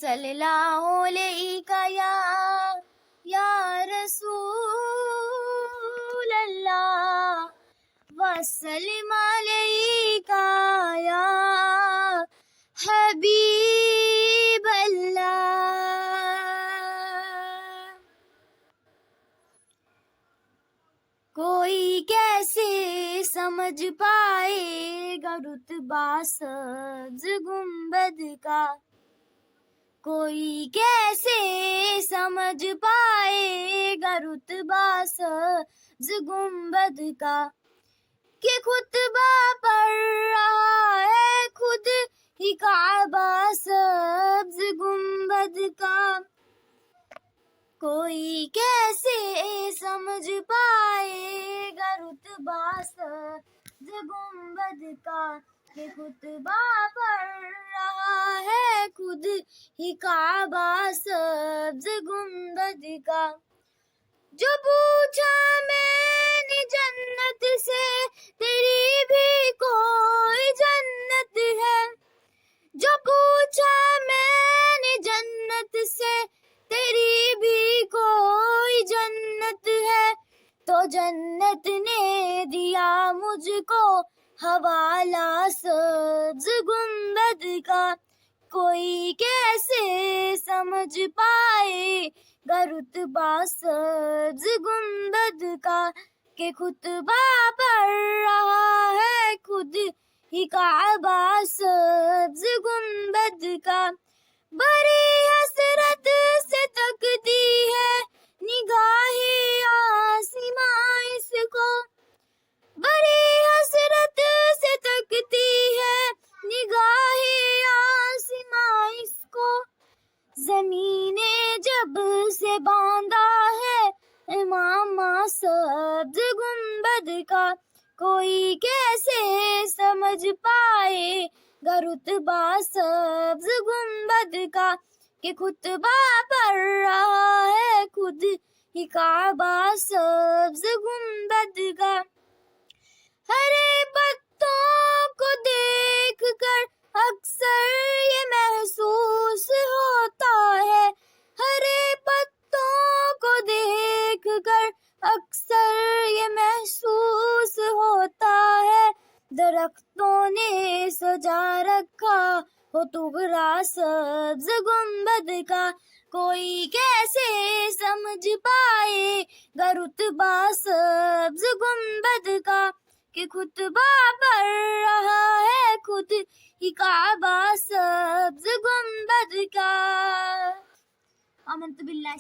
सल्लल्लाहु अलैका या रसूल अल्लाह वसल्लम अलैका या हबीब अल्लाह। कोई कैसे समझ पाएगा रुतबा सब्ज गुंबद का, कोई कैसे समझ पाएगा रुतबा सब्ज गुंबद का, कि खुतबा पढ़ रहा है खुद ही काबा सब्ज गुंबद का। कोई कैसे समझ पाएगा रुतबा सब्ज गुंबद का, कि खुतबा पढ़ रहा है खुद ही काबा सब्ज गुंबद का। जो पूछा मैंने जन्नत से तेरी भी कोई जन्नत है, जो पूछा मैंने जन्नत से तेरी भी कोई जन्नत है, तो जन्नत ने दिया मुझको हवाला सब्ज गुंबद का। कोई कैसे समझ पाएगा रुतबा सब्ज गुंबद का, कि खुतबा पढ़ रहा है खुद ही काबा सब्ज गुंबद का। बड़ी हसरत से तकती है निगाहे आसमां इसको, बड़ी हसरत से तकती है निगाहे आसमां इसको। ज़मीने जब से बांधा है इमामा सब्ज गुंबद का, कोई कैसे समझ पाएगा रुतबा सब्ज गुंबद का, कि खुतबा पढ़ रहा है खुद ही काबा सब्ज गुंबद का। हरे पत्तों को देख कर अक्सर ये महसूस होता है, हरे पत्तों को देख कर अक्सर ये महसूस होता है, दरख्तों ने सजा रखा हो टुकड़ा सब्ज गुंबद का। कोई कैसे समझ पाएगा रुतबा सब्ज गुंबद का, कि खुतबा पढ़ रहा है खुद ही काबा सब्ज गुंबद का। आमन्तु बिल्लाहि।